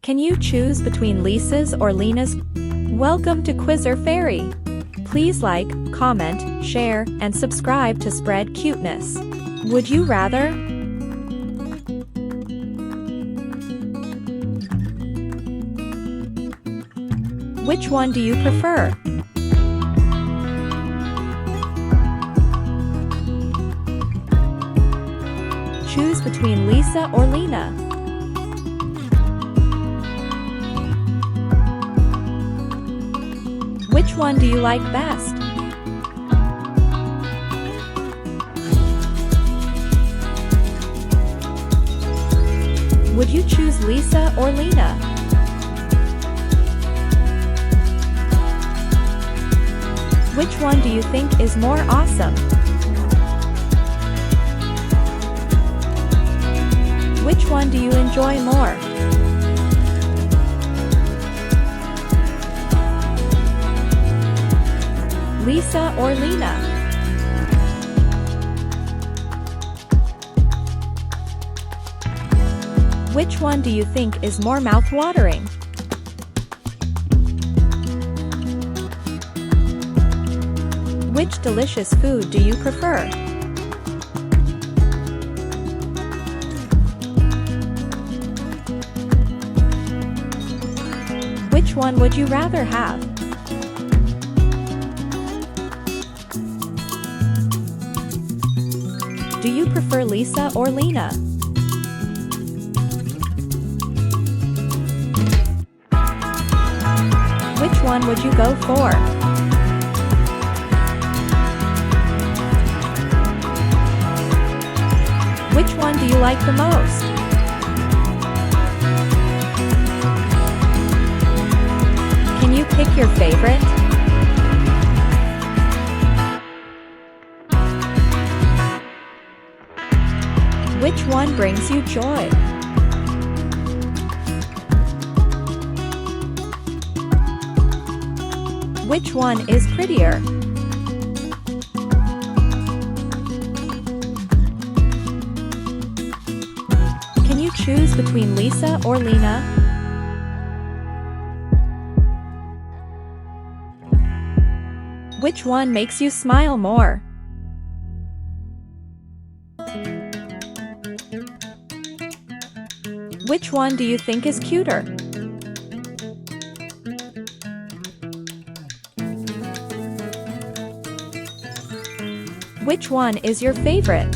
Can you choose between Lisa's or Lena's? Welcome to Quizzer Fairy. Please like, comment, share, and subscribe to spread cuteness. Would you rather? Which one do you prefer? Choose between Lisa or Lena. Which one do you like best? Would you choose Lisa or Lena? Which one do you think is more awesome? Which one do you enjoy more? Lisa or Lena? Which one do you think is more mouth-watering? Which delicious food do you prefer? Which one would you rather have? Do you prefer Lisa or Lena? Which one would you go for? Which one do you like the most? Can you pick your favorite? Which one brings you joy? Which one is prettier? Can you choose between Lisa or Lena? Which one makes you smile more? Which one do you think is cuter? Which one is your favorite?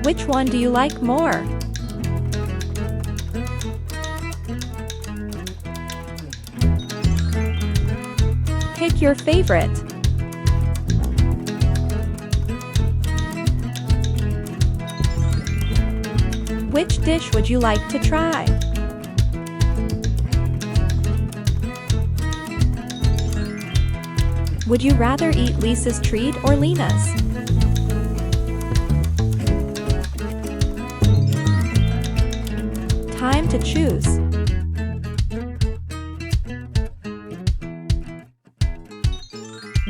Which one do you like more? Pick your favorite. Which dish would you like to try? Would you rather eat Lisa's treat or Lena's? Time to choose.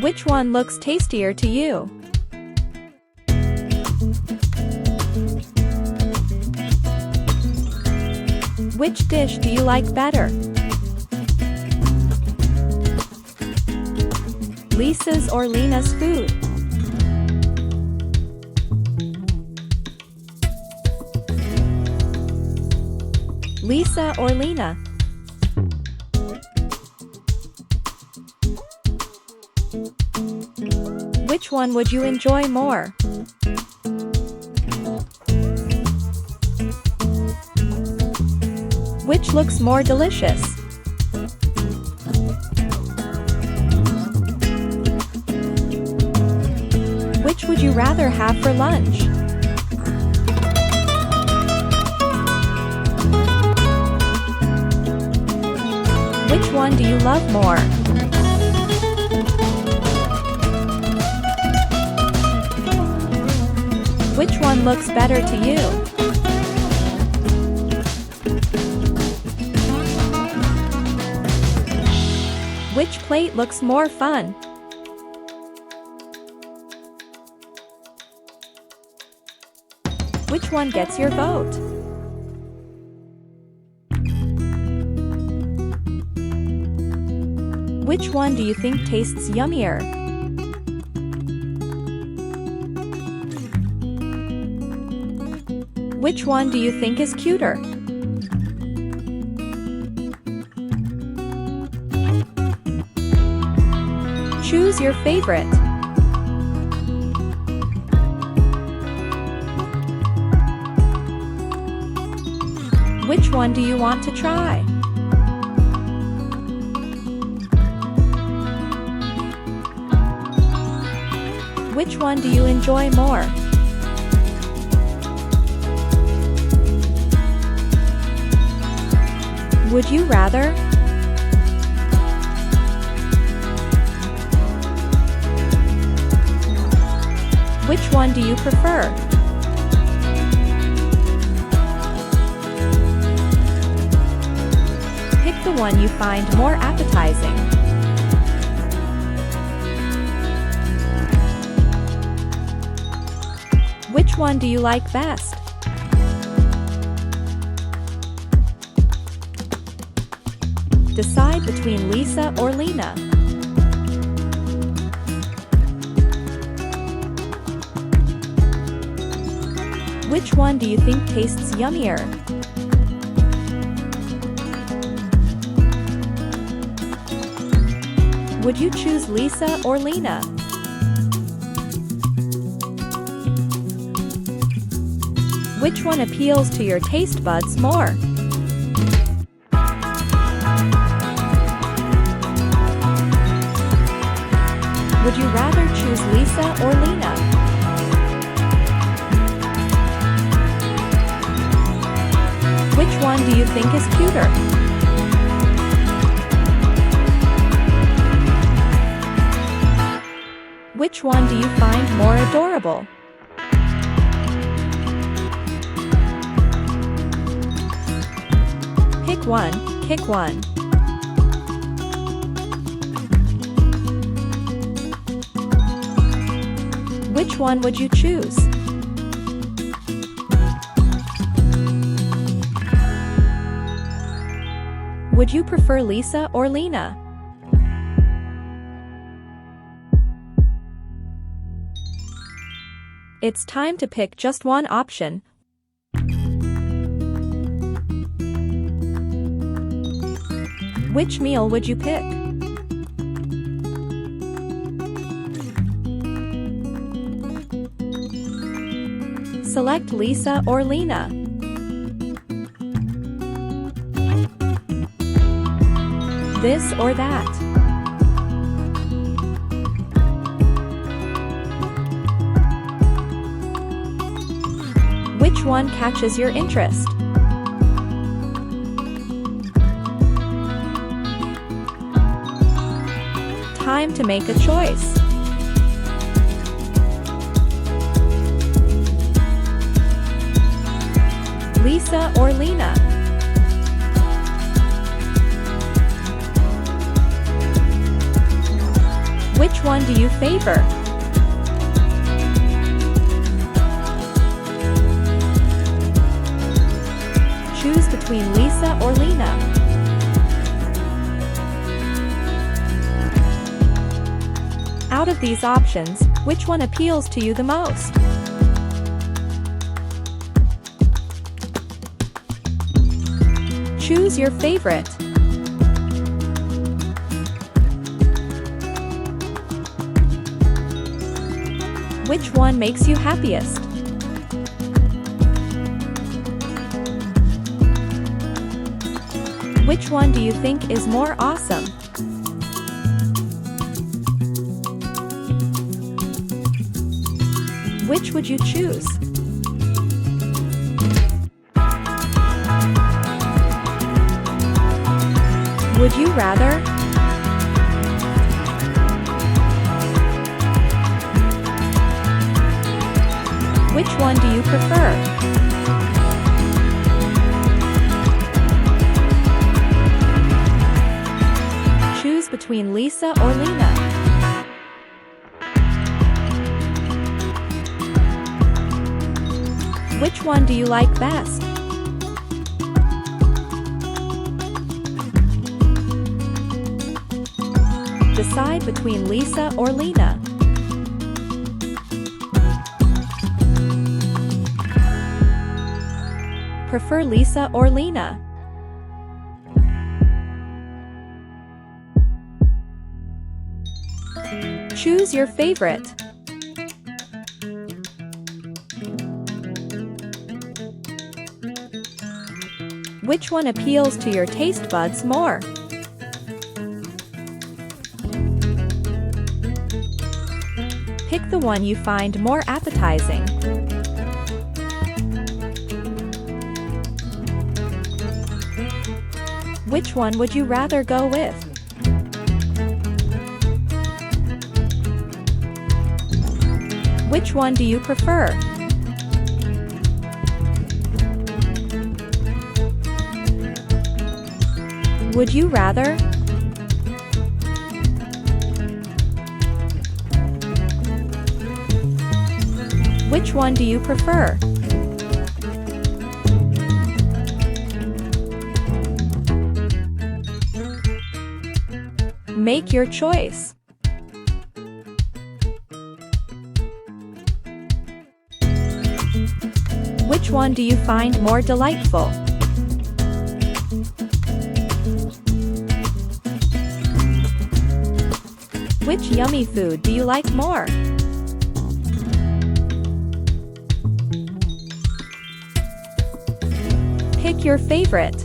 Which one looks tastier to you? Which dish do you like better? Lisa's or Lena's food? Lisa or Lena? Which one would you enjoy more? Which looks more delicious? Which would you rather have for lunch? Which one do you love more? Which one looks better to you? Which plate looks more fun? Which one gets your vote? Which one do you think tastes yummier? Which one do you think is cuter? Choose your favorite. Which one do you want to try? Which one do you enjoy more? Would you rather? Which one do you prefer? Pick the one you find more appetizing. Which one do you like best? Decide between Lisa or Lena. Which one do you think tastes yummier? Would you choose Lisa or Lena? Which one appeals to your taste buds more? Would you rather choose Lisa or Lena? Which one do you think is cuter? Which one do you find more adorable? Pick one. Which one would you choose? Would you prefer Lisa or Lena? It's time to pick just one option. Which meal would you pick? Select Lisa or Lena. This or that. Which one catches your interest? Time to make a choice. Lisa or Lena? Which one do you favor? Choose between Lisa or Lena. Out of these options, which one appeals to you the most? Choose your favorite. Which one makes you happiest? Which one do you think is more awesome? Which would you choose? Would you rather? Which one do you prefer? Choose between Lisa or Lena. Which one do you like best? Decide between Lisa or Lena. Prefer Lisa or Lena? Choose your favorite. Which one appeals to your taste buds more? Pick the one you find more appetizing. Which one would you rather go with? Which one do you prefer? Would you rather? Which one do you prefer? Make your choice. Which one do you find more delightful? Which yummy food do you like more? Pick your favorite.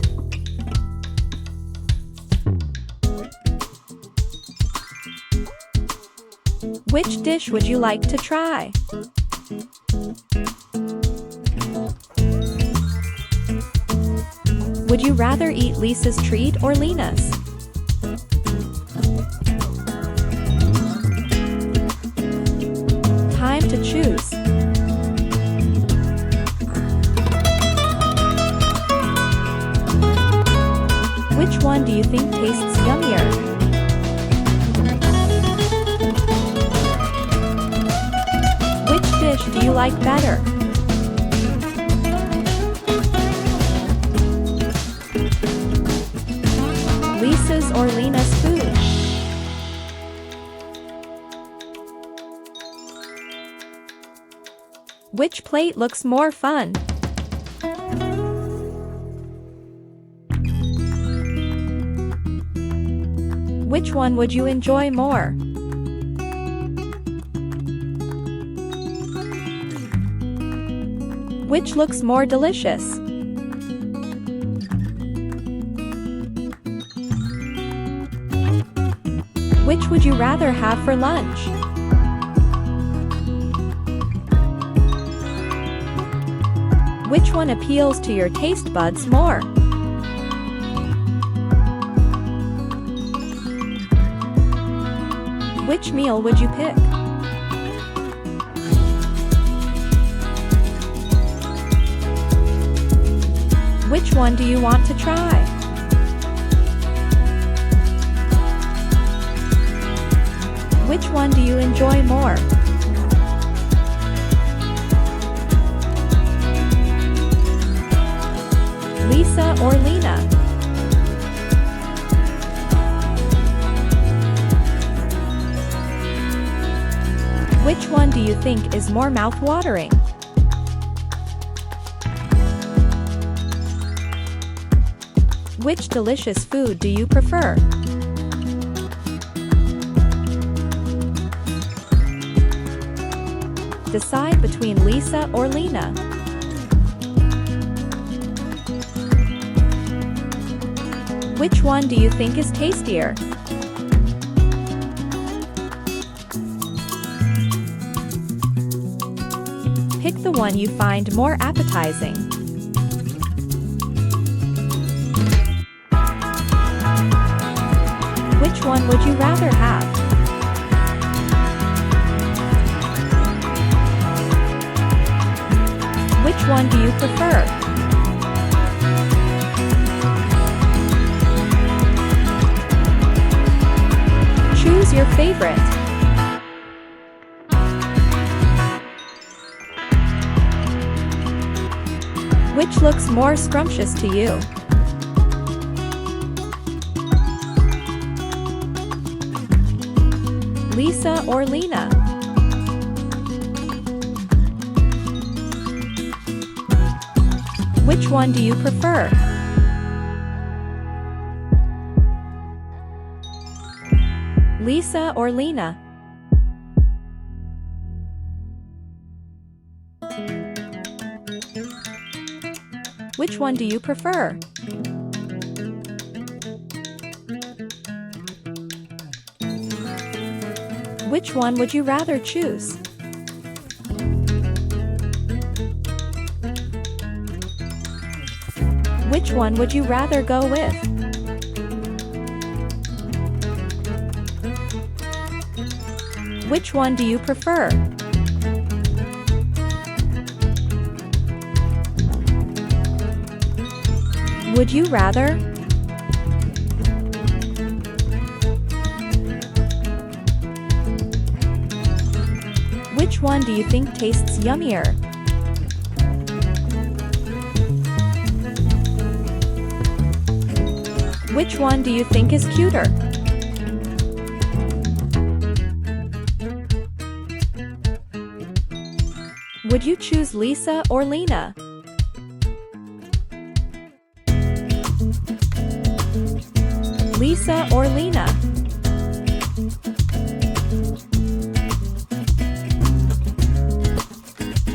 Which dish would you like to try? Would you rather eat Lisa's treat or Lena's? Time to choose. Which one do you think tastes yummier? Which dish do you like better? Lisa's or Lena's food? Which plate looks more fun? Which one would you enjoy more? Which looks more delicious? Which would you rather have for lunch? Which one appeals to your taste buds more? Which meal would you pick? Which one do you want to try? Which one do you enjoy more? Lisa or Lena? Which one do you think is more mouth-watering? Which delicious food do you prefer? Decide between Lisa or Lena. Which one do you think is tastier? Pick the one you find more appetizing. Which one would you rather have? Which one do you prefer? Choose your favorite. Which looks more scrumptious to you? Lisa or Lena? Which one do you prefer? Lisa or Lena? Which one do you prefer? Which one would you rather choose? Which one would you rather go with? Which one do you prefer? Would you rather? Which one do you think tastes yummier? Which one do you think is cuter? Would you choose Lisa or Lena? Lisa or Lena?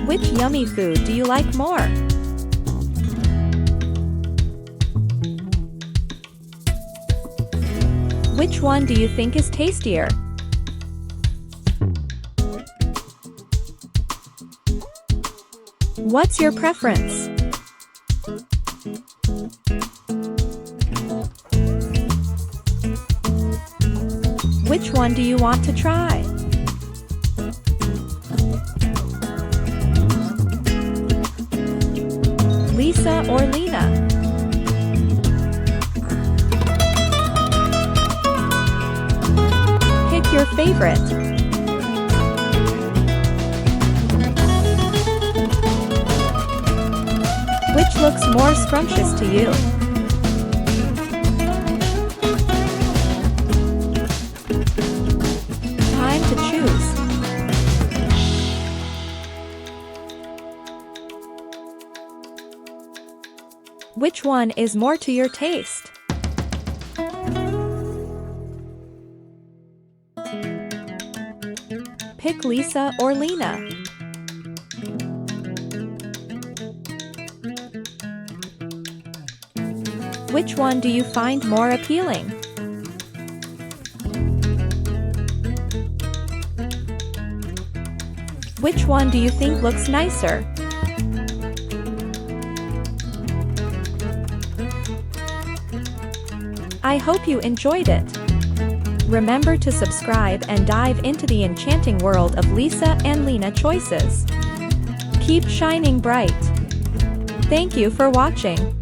Which yummy food do you like more? Which one do you think is tastier? What's your preference? Which one do you want to try? Lisa or Lena? Pick your favorite. Which looks more scrumptious to you? Time to choose. Which one is more to your taste? Pick Lisa or Lena. Which one do you find more appealing? Which one do you think looks nicer? I hope you enjoyed it. Remember to subscribe and dive into the enchanting world of Lisa and Lena Choices. Keep shining bright. Thank you for watching.